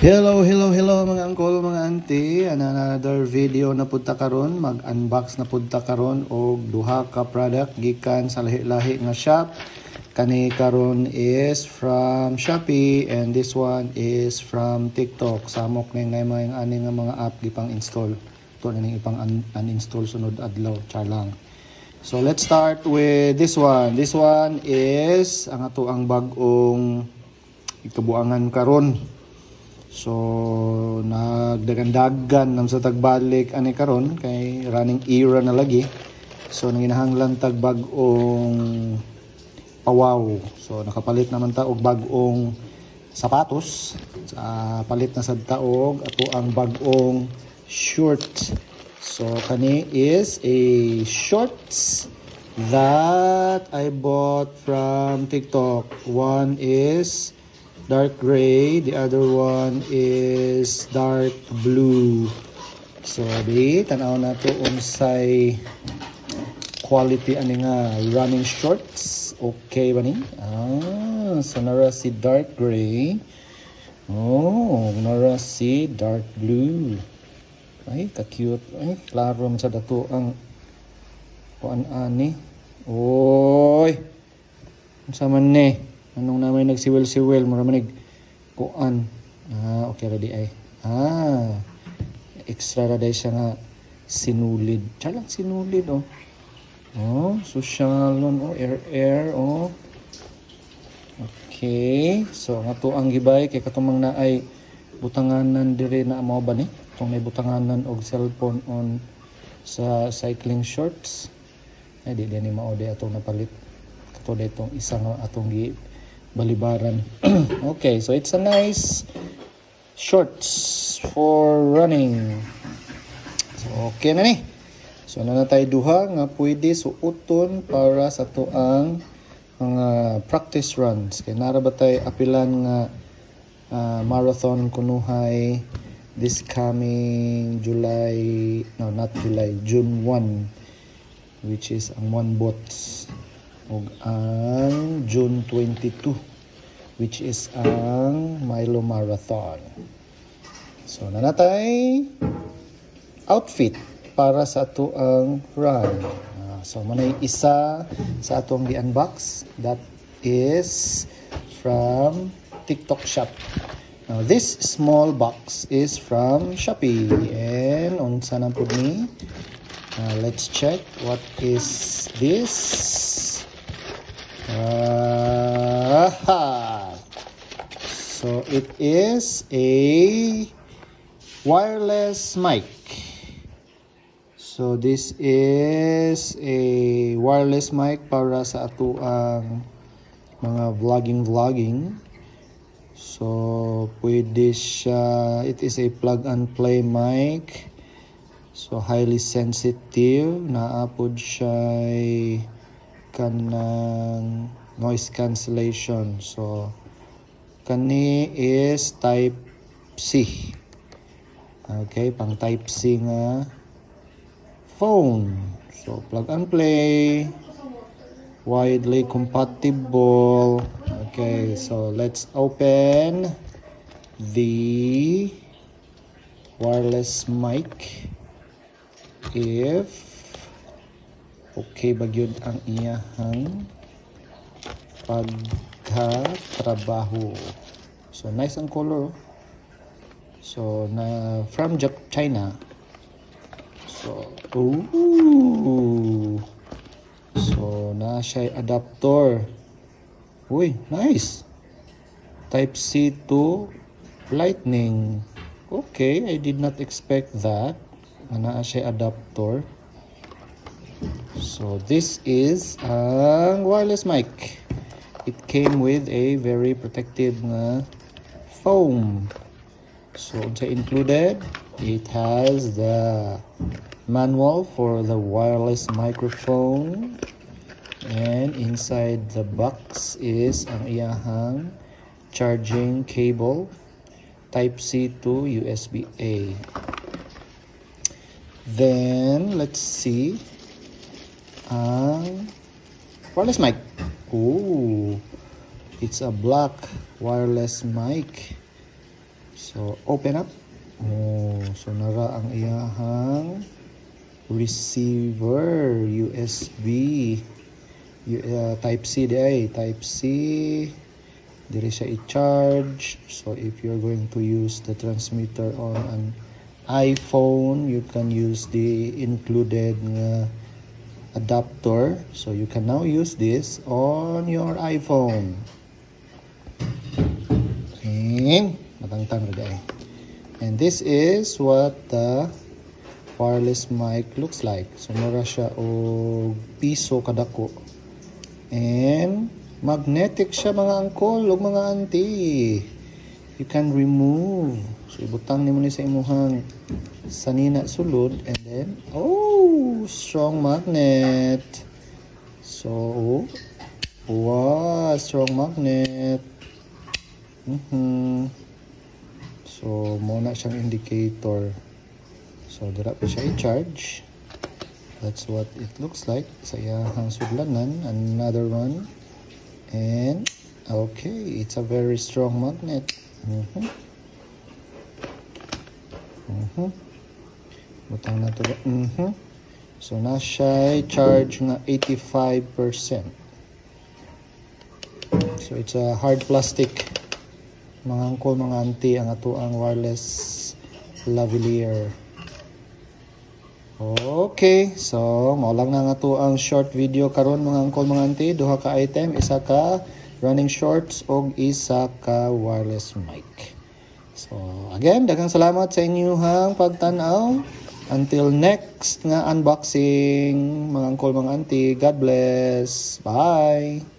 Hello mga angkol, mga auntie. Another video na punta karon, mag-unbox na punta karon og duha ka product gikan sa lahi-lahi nga shop. Kani karon is from Shopee and this one is from TikTok. Samok na nga mga ani nga mga app gipang install. To na ning ipang uninstall sunod adlaw, char lang. So let's start with this one. This one is ang ato ang bag-ong ikabuangan karon. So nagdagan-dagan nam sa tagbalik ani karon kay running era na lagi. So nanginahanglan tag bag-ong pawaw. So nakapalit naman ta og bag-ong sapatos. Palit na sad ta og ato ang bag-ong short. So kani is a shorts that I bought from TikTok. One is dark gray, the other one is dark blue. So di tanaw na to unsay quality ani nga running shorts. Okay ba ni? So nara si dark gray. Oh, nara si dark blue. Ay, ka-cute. Ay, klaro man sa dato ang kuan ani. Oy. Unsa man ni? Anong naman nagsiwel-siwel, maramanig kuan. Okay ready ay. Extra ready siya nga sinulid. Chalang sinulid oh. Oh, sosyalon oh, air oh. Okay, so nga to ang gibay kay katumang na ay butanganan dire na mao ba ni? Tong may butanganan og cellphone on sa cycling shorts. Ay di ni mao di atong napalit. Kato ditong isa nga atong balibaran. Okay, so it's a nice shorts for running. So okay na ni. So na tayo duha nga pwede suoton para sa tuang mga practice runs. Kaya nara ba tayo apilan nga marathon kunuhay this coming June 1, which is ang one bots. O ang June 22, which is ang Milo Marathon. So nanatay outfit para sa ato ang run. So manay isa sa atong gi-unbox that is from TikTok shop. Now this small box is from Shopee and unsa na pud ni? Let's check what is this. So it is a wireless mic. So this is a wireless mic para sa ato ang mga vlogging. So pwede siya, it is a plug and play mic. So highly sensitive, naapod siya kanang noise cancellation. So kani is type C. Okay, pang type C nga phone. So plug and play, widely compatible. Okay, so let's open the wireless mic. If okay ba gyud ang iyahang pagkatrabaho. So nice ang color. So na from China. So so na siya adapter. Uy, nice. Type C to lightning. Okay, I did not expect that. Na siya adapter. So this is ang wireless mic. It came with a very protective foam. So included, it has the manual for the wireless microphone, and inside the box is ang iyahang charging cable, type C to USB-A. Then let's see ang wireless mic. Ooh, it's a black wireless mic. So open up. Oh, so nara ang iyahang receiver USB type C di type C. Diri siya i-charge. So if you're going to use the transmitter on an iPhone, you can use the included adapter. So you can now use this on your iPhone. And matangtang ra di. And this is what the wireless mic looks like. So mura siya og piso kadako. And magnetic siya mga angkol ug mga auntie. You can remove. So ibutang nimo ni sa imuhang sanina sulod and then strong magnet. So wow, strong magnet. So mo na siyang indicator. So dira pa siya i-charge. That's what it looks like sa iyahang sudlanan. Another one. And okay, it's a very strong magnet. Butang na to. So na siya charge nga 85%. So it's a hard plastic. Mga angkol, mga auntie, ang ato ang wireless lavalier. Okay, so mao lang na nga to ang short video karon mga angkol, mga auntie. Duha ka item, isa ka running shorts og isa ka wireless mic. So again, daghang salamat sa inyong pagtan-aw. Until next nga unboxing, mga angkol, mga auntie. God bless. Bye.